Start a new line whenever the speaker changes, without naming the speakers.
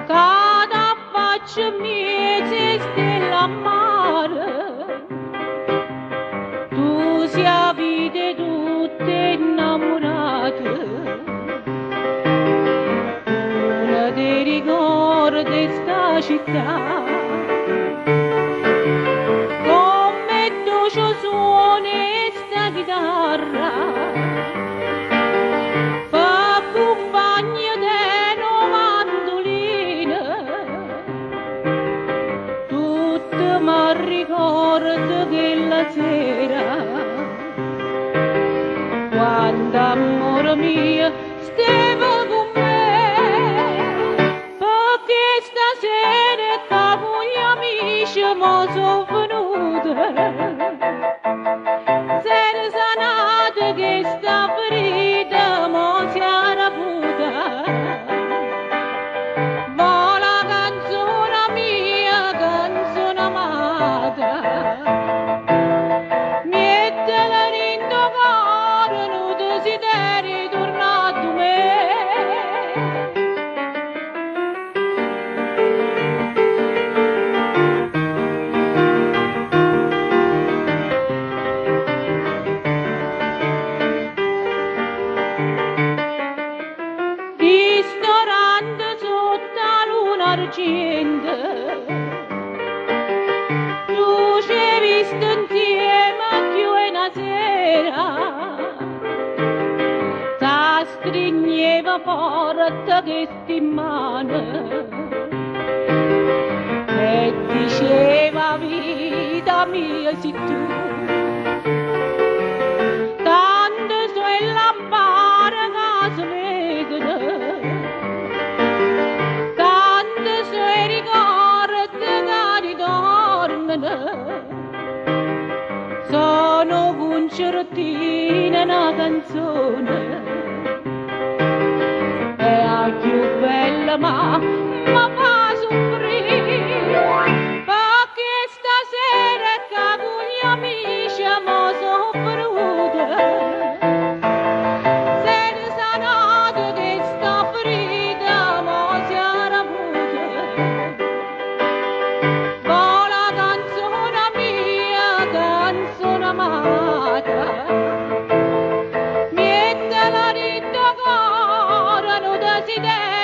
cada faccia mia se stella mare, tu sia vide tutte innamorate, una dei ricordi sta città, come dolce suoni sta chitarra, fa compagno de mandoline, tutto mi ricorda quella sera, quando amore mio stava con me, perché stasera che voi amici mi sono venuti, se ne sanate che sta ferita mo si è raputa, ma la canzone mia, canzone amata, mettela in tuo cuore, non desideri tornare a me. Ristorante sotto la luna argento, tu ci hai visto insieme più una sera, sa stringeva forte che sti in mano e diceva vita mia sei tu, tanto sue lampare che si vedono, tanto sue ricordi che ritornano, sono concertine una canzone, è la più bella ma fa soffrire, perché stasera che con gli amici mi sono venuta, se ne sanate che sta ferita mo si è raputa, ma la canzone mia, canzone amata, mettela in tuo cuore, non desideri